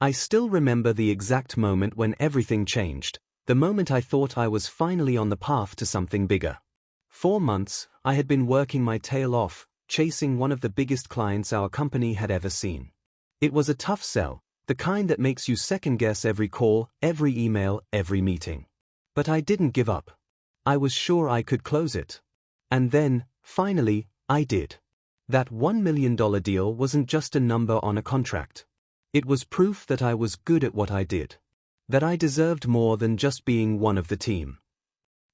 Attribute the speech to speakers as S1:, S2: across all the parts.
S1: I still remember the exact moment when everything changed, the moment I thought I was finally on the path to something bigger. 4 months, I had been working my tail off, chasing one of the biggest clients our company had ever seen. It was a tough sell, the kind that makes you second-guess every call, every email, every meeting. But I didn't give up. I was sure I could close it. And then, finally, I did. That $1 million deal wasn't just a number on a contract. It was proof that I was good at what I did. That I deserved more than just being one of the team.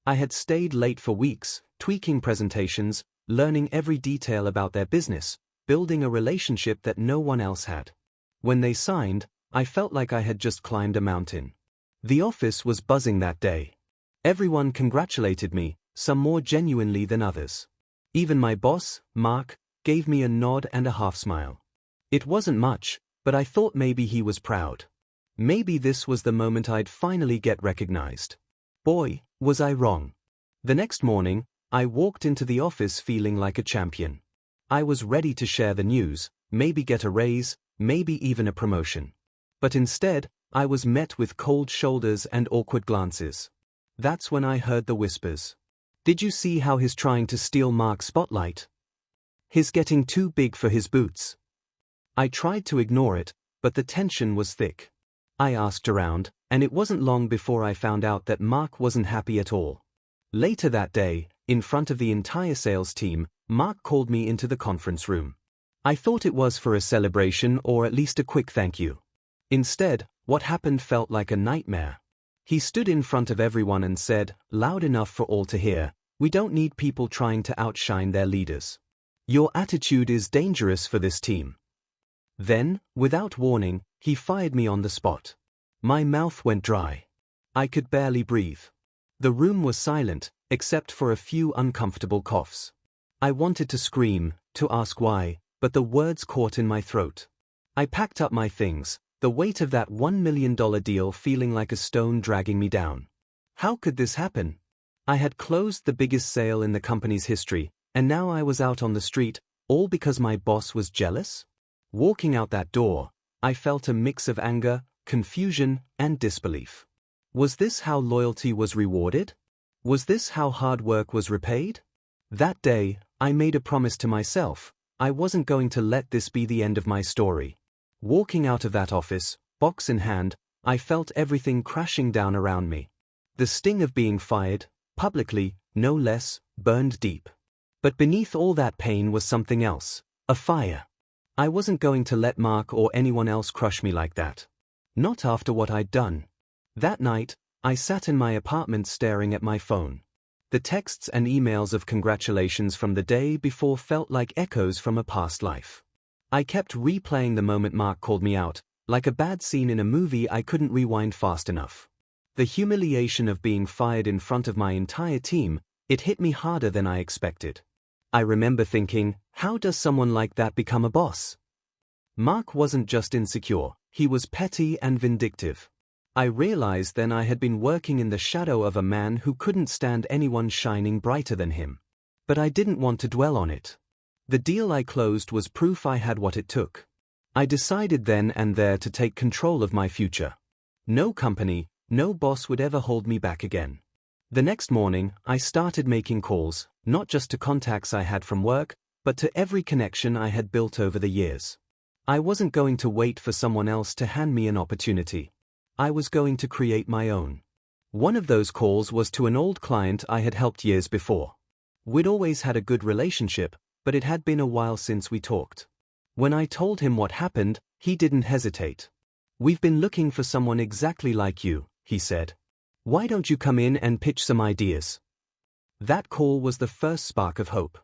S1: I had stayed late for weeks, tweaking presentations, learning every detail about their business, building a relationship that no one else had. When they signed, I felt like I had just climbed a mountain. The office was buzzing that day. Everyone congratulated me, some more genuinely than others. Even my boss, Mark, gave me a nod and a half-smile. It wasn't much, but I thought maybe he was proud. Maybe this was the moment I'd finally get recognized. Boy, was I wrong. The next morning, I walked into the office feeling like a champion. I was ready to share the news, maybe get a raise, maybe even a promotion. But instead, I was met with cold shoulders and awkward glances. That's when I heard the whispers. Did you see how he's trying to steal Mark's spotlight? He's getting too big for his boots. I tried to ignore it, but the tension was thick. I asked around, and it wasn't long before I found out that Mark wasn't happy at all. Later that day, in front of the entire sales team, Mark called me into the conference room. I thought it was for a celebration or at least a quick thank you. Instead, what happened felt like a nightmare. He stood in front of everyone and said, loud enough for all to hear, "We don't need people trying to outshine their leaders. Your attitude is dangerous for this team." Then, without warning, he fired me on the spot. My mouth went dry. I could barely breathe. The room was silent, except for a few uncomfortable coughs. I wanted to scream, to ask why, but the words caught in my throat. I packed up my things, the weight of that $1 million deal feeling like a stone dragging me down. How could this happen? I had closed the biggest sale in the company's history, and now I was out on the street, all because my boss was jealous? Walking out that door, I felt a mix of anger, confusion, and disbelief. Was this how loyalty was rewarded? Was this how hard work was repaid? That day, I made a promise to myself. I wasn't going to let this be the end of my story. Walking out of that office, box in hand, I felt everything crashing down around me. The sting of being fired, publicly, no less, burned deep. But beneath all that pain was something else, a fire. I wasn't going to let Mark or anyone else crush me like that. Not after what I'd done. That night, I sat in my apartment staring at my phone. The texts and emails of congratulations from the day before felt like echoes from a past life. I kept replaying the moment Mark called me out, like a bad scene in a movie I couldn't rewind fast enough. The humiliation of being fired in front of my entire team, it hit me harder than I expected. I remember thinking, how does someone like that become a boss? Mark wasn't just insecure, he was petty and vindictive. I realized then I had been working in the shadow of a man who couldn't stand anyone shining brighter than him. But I didn't want to dwell on it. The deal I closed was proof I had what it took. I decided then and there to take control of my future. No company, no boss would ever hold me back again. The next morning, I started making calls, not just to contacts I had from work, but to every connection I had built over the years. I wasn't going to wait for someone else to hand me an opportunity. I was going to create my own. One of those calls was to an old client I had helped years before. We'd always had a good relationship, but it had been a while since we talked. When I told him what happened, he didn't hesitate. "We've been looking for someone exactly like you," he said. "Why don't you come in and pitch some ideas?" That call was the first spark of hope.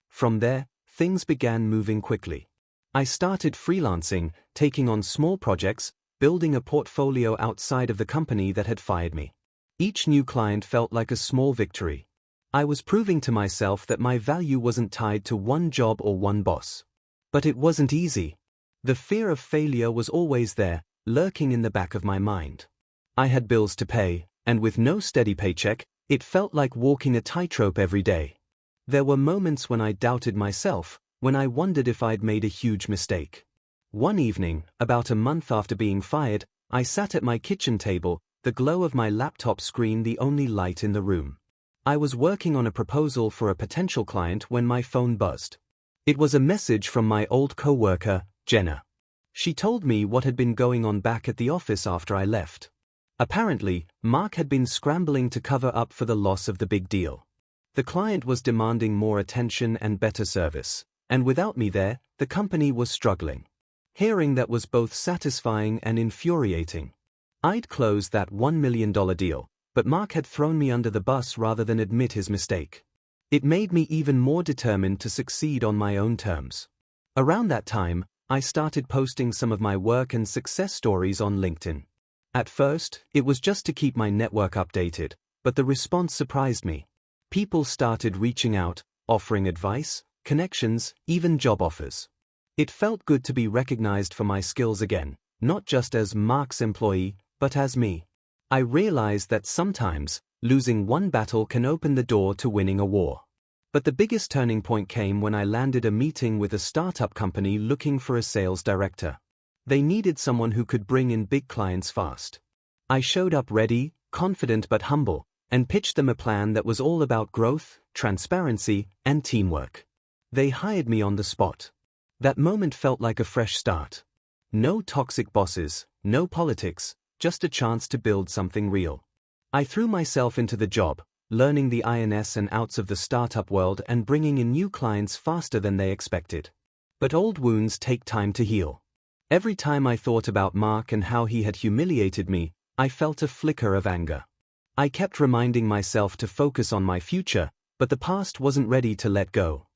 S1: From there, things began moving quickly. I started freelancing, taking on small projects, building a portfolio outside of the company that had fired me. Each new client felt like a small victory. I was proving to myself that my value wasn't tied to one job or one boss. But it wasn't easy. The fear of failure was always there, lurking in the back of my mind. I had bills to pay, and with no steady paycheck, it felt like walking a tightrope every day. There were moments when I doubted myself, when I wondered if I'd made a huge mistake. One evening, about a month after being fired, I sat at my kitchen table, the glow of my laptop screen the only light in the room. I was working on a proposal for a potential client when my phone buzzed. It was a message from my old co-worker, Jenna. She told me what had been going on back at the office after I left. Apparently, Mark had been scrambling to cover up for the loss of the big deal. The client was demanding more attention and better service, and without me there, the company was struggling. Hearing that was both satisfying and infuriating. I'd closed that $1 million deal, but Mark had thrown me under the bus rather than admit his mistake. It made me even more determined to succeed on my own terms. Around that time, I started posting some of my work and success stories on LinkedIn. At first, it was just to keep my network updated, but the response surprised me. People started reaching out, offering advice, connections, even job offers. It felt good to be recognized for my skills again, not just as Mark's employee, but as me. I realized that sometimes, losing one battle can open the door to winning a war. But the biggest turning point came when I landed a meeting with a startup company looking for a sales director. They needed someone who could bring in big clients fast. I showed up ready, confident but humble, and pitched them a plan that was all about growth, transparency, and teamwork. They hired me on the spot. That moment felt like a fresh start. No toxic bosses, no politics, just a chance to build something real. I threw myself into the job, learning the ins and outs of the startup world and bringing in new clients faster than they expected. But old wounds take time to heal. Every time I thought about Mark and how he had humiliated me, I felt a flicker of anger. I kept reminding myself to focus on my future, but the past wasn't ready to let go.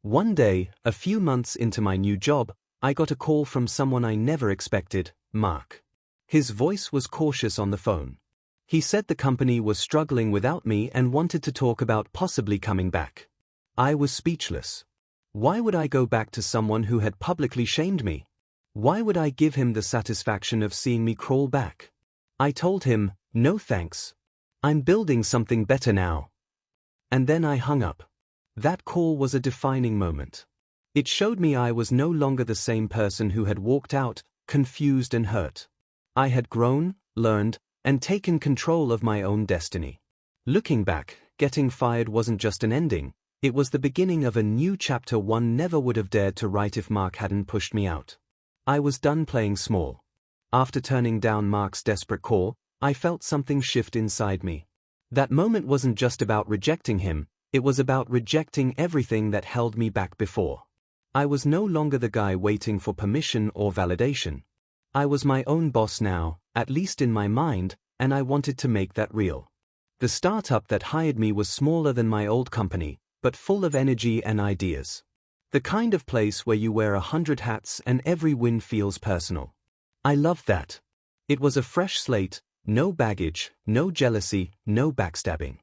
S1: One day, a few months into my new job, I got a call from someone I never expected, Mark. His voice was cautious on the phone. He said the company was struggling without me and wanted to talk about possibly coming back. I was speechless. Why would I go back to someone who had publicly shamed me? Why would I give him the satisfaction of seeing me crawl back? I told him, no thanks. I'm building something better now. And then I hung up. That call was a defining moment. It showed me I was no longer the same person who had walked out, confused and hurt. I had grown, learned, and taken control of my own destiny. Looking back, getting fired wasn't just an ending, it was the beginning of a new chapter one never would have dared to write if Mark hadn't pushed me out. I was done playing small. After turning down Mark's desperate call, I felt something shift inside me. That moment wasn't just about rejecting him, it was about rejecting everything that held me back before. I was no longer the guy waiting for permission or validation. I was my own boss now, at least in my mind, and I wanted to make that real. The startup that hired me was smaller than my old company, but full of energy and ideas. The kind of place where you wear 100 hats and every win feels personal. I loved that. It was a fresh slate, no baggage, no jealousy, no backstabbing.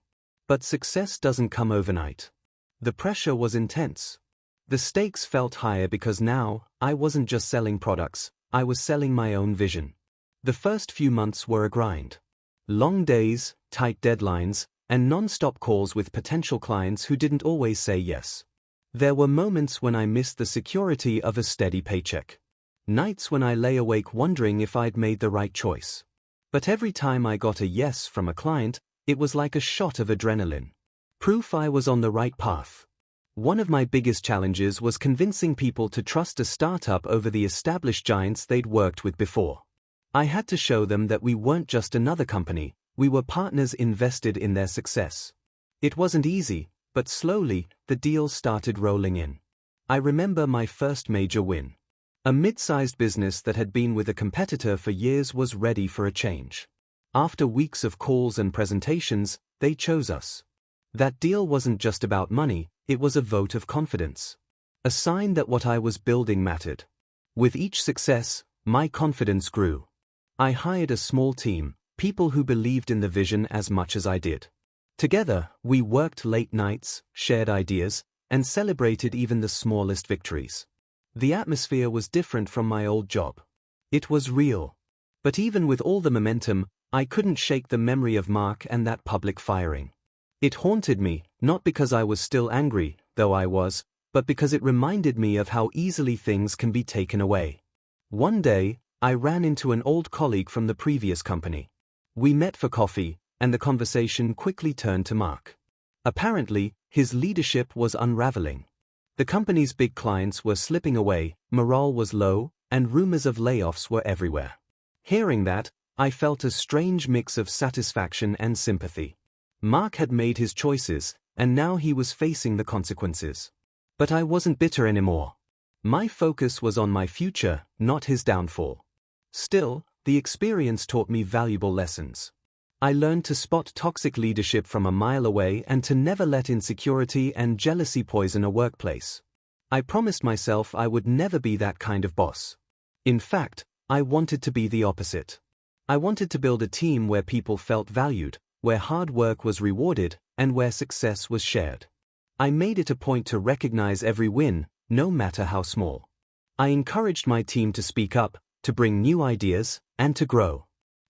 S1: But success doesn't come overnight. The pressure was intense. The stakes felt higher because now, I wasn't just selling products, I was selling my own vision. The first few months were a grind. Long days, tight deadlines, and non-stop calls with potential clients who didn't always say yes. There were moments when I missed the security of a steady paycheck. Nights when I lay awake wondering if I'd made the right choice. But every time I got a yes from a client, it was like a shot of adrenaline. Proof I was on the right path. One of my biggest challenges was convincing people to trust a startup over the established giants they'd worked with before. I had to show them that we weren't just another company, we were partners invested in their success. It wasn't easy, but slowly, the deals started rolling in. I remember my first major win. A mid-sized business that had been with a competitor for years was ready for a change. After weeks of calls and presentations, they chose us. That deal wasn't just about money, it was a vote of confidence. A sign that what I was building mattered. With each success, my confidence grew. I hired a small team, people who believed in the vision as much as I did. Together, we worked late nights, shared ideas, and celebrated even the smallest victories. The atmosphere was different from my old job. It was real. But even with all the momentum, I couldn't shake the memory of Mark and that public firing. It haunted me, not because I was still angry, though I was, but because it reminded me of how easily things can be taken away. One day, I ran into an old colleague from the previous company. We met for coffee, and the conversation quickly turned to Mark. Apparently, his leadership was unraveling. The company's big clients were slipping away, morale was low, and rumors of layoffs were everywhere. Hearing that, I felt a strange mix of satisfaction and sympathy. Mark had made his choices, and now he was facing the consequences. But I wasn't bitter anymore. My focus was on my future, not his downfall. Still, the experience taught me valuable lessons. I learned to spot toxic leadership from a mile away and to never let insecurity and jealousy poison a workplace. I promised myself I would never be that kind of boss. In fact, I wanted to be the opposite. I wanted to build a team where people felt valued, where hard work was rewarded, and where success was shared. I made it a point to recognize every win, no matter how small. I encouraged my team to speak up, to bring new ideas, and to grow.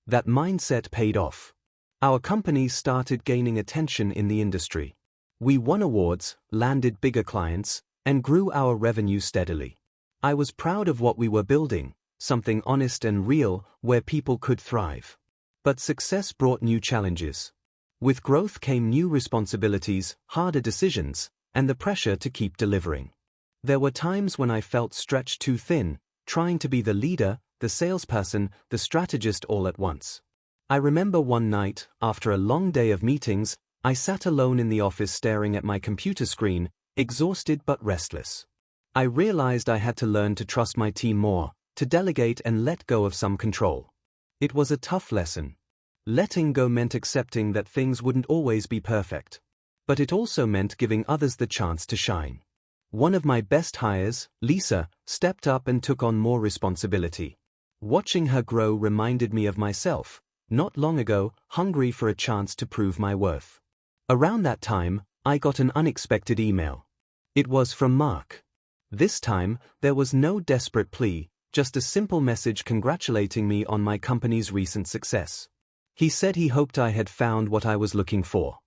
S1: That mindset paid off. Our company started gaining attention in the industry. We won awards, landed bigger clients, and grew our revenue steadily. I was proud of what we were building, something honest and real, where people could thrive. But success brought new challenges. With growth came new responsibilities, harder decisions, and the pressure to keep delivering. There were times when I felt stretched too thin, trying to be the leader, the salesperson, the strategist all at once. I remember one night, after a long day of meetings, I sat alone in the office staring at my computer screen, exhausted but restless. I realized I had to learn to trust my team more, to delegate and let go of some control. It was a tough lesson. Letting go meant accepting that things wouldn't always be perfect. But it also meant giving others the chance to shine. One of my best hires, Lisa, stepped up and took on more responsibility. Watching her grow reminded me of myself, not long ago, hungry for a chance to prove my worth. Around that time, I got an unexpected email. It was from Mark. This time, there was no desperate plea, just a simple message congratulating me on my company's recent success. He said he hoped I had found what I was looking for.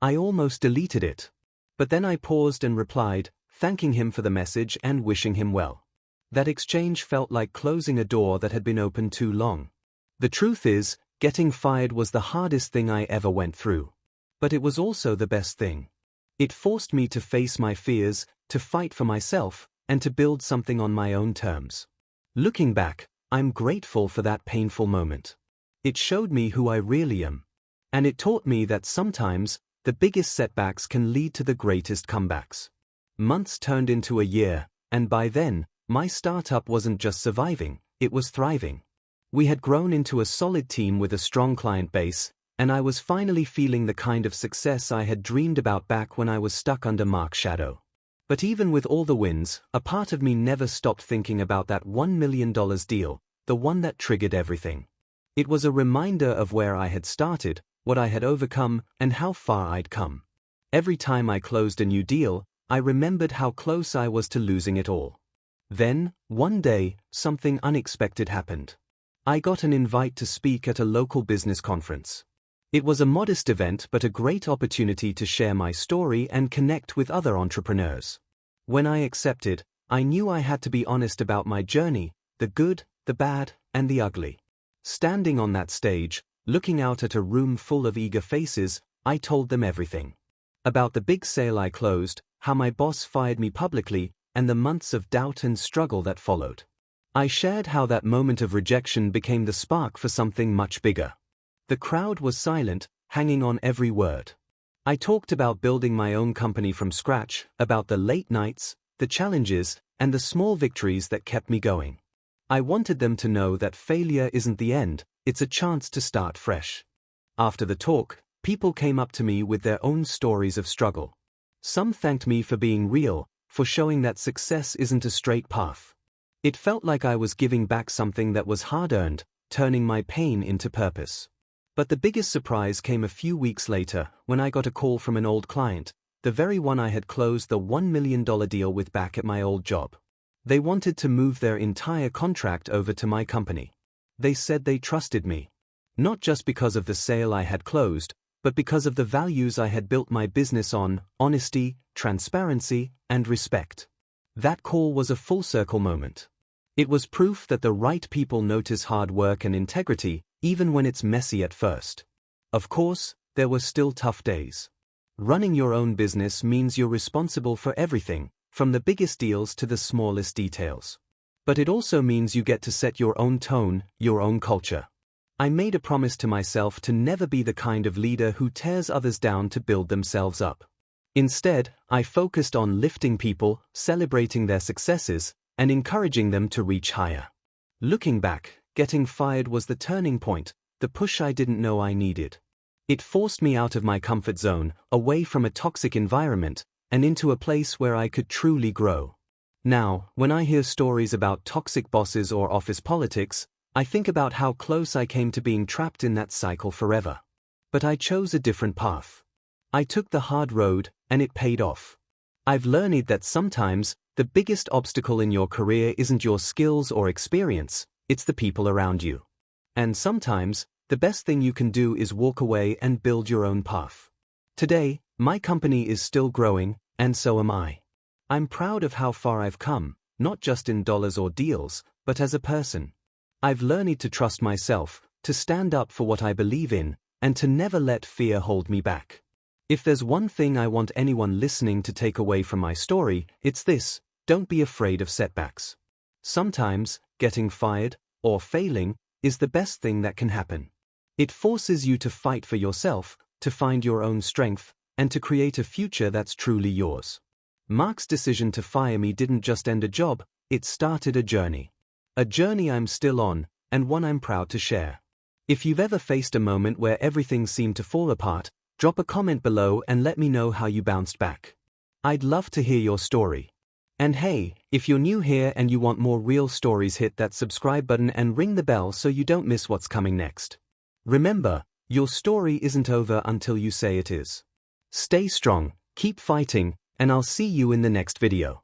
S1: I almost deleted it. But then I paused and replied, thanking him for the message and wishing him well. That exchange felt like closing a door that had been open too long. The truth is, getting fired was the hardest thing I ever went through. But it was also the best thing. It forced me to face my fears, to fight for myself, and to build something on my own terms. Looking back, I'm grateful for that painful moment. It showed me who I really am. And it taught me that sometimes, the biggest setbacks can lead to the greatest comebacks. Months turned into a year, and by then, my startup wasn't just surviving, it was thriving. We had grown into a solid team with a strong client base, and I was finally feeling the kind of success I had dreamed about back when I was stuck under Mark's shadow. But even with all the wins, a part of me never stopped thinking about that $1 million deal, the one that triggered everything. It was a reminder of where I had started, what I had overcome, and how far I'd come. Every time I closed a new deal, I remembered how close I was to losing it all. Then, one day, something unexpected happened. I got an invite to speak at a local business conference. It was a modest event but a great opportunity to share my story and connect with other entrepreneurs. When I accepted, I knew I had to be honest about my journey, the good, the bad, and the ugly. Standing on that stage, looking out at a room full of eager faces, I told them everything. About the big sale I closed, how my boss fired me publicly, and the months of doubt and struggle that followed. I shared how that moment of rejection became the spark for something much bigger. The crowd was silent, hanging on every word. I talked about building my own company from scratch, about the late nights, the challenges, and the small victories that kept me going. I wanted them to know that failure isn't the end, it's a chance to start fresh. After the talk, people came up to me with their own stories of struggle. Some thanked me for being real, for showing that success isn't a straight path. It felt like I was giving back something that was hard-earned, turning my pain into purpose. But the biggest surprise came a few weeks later when I got a call from an old client, the very one I had closed the $1 million deal with back at my old job. They wanted to move their entire contract over to my company. They said they trusted me. Not just because of the sale I had closed, but because of the values I had built my business on: honesty, transparency, and respect. That call was a full-circle moment. It was proof that the right people notice hard work and integrity, even when it's messy at first. Of course, there were still tough days. Running your own business means you're responsible for everything, from the biggest deals to the smallest details. But it also means you get to set your own tone, your own culture. I made a promise to myself to never be the kind of leader who tears others down to build themselves up. Instead, I focused on lifting people, celebrating their successes, and encouraging them to reach higher. Looking back, getting fired was the turning point, the push I didn't know I needed. It forced me out of my comfort zone, away from a toxic environment, and into a place where I could truly grow. Now, when I hear stories about toxic bosses or office politics, I think about how close I came to being trapped in that cycle forever. But I chose a different path. I took the hard road, and it paid off. I've learned that sometimes, the biggest obstacle in your career isn't your skills or experience, it's the people around you. And sometimes, the best thing you can do is walk away and build your own path. Today, my company is still growing, and so am I. I'm proud of how far I've come, not just in dollars or deals, but as a person. I've learned to trust myself, to stand up for what I believe in, and to never let fear hold me back. If there's one thing I want anyone listening to take away from my story, it's this: don't be afraid of setbacks. Sometimes, getting fired, or failing, is the best thing that can happen. It forces you to fight for yourself, to find your own strength, and to create a future that's truly yours. Mark's decision to fire me didn't just end a job, it started a journey. A journey I'm still on, and one I'm proud to share. If you've ever faced a moment where everything seemed to fall apart, drop a comment below and let me know how you bounced back. I'd love to hear your story. And hey, if you're new here and you want more real stories, hit that subscribe button and ring the bell so you don't miss what's coming next. Remember, your story isn't over until you say it is. Stay strong, keep fighting, and I'll see you in the next video.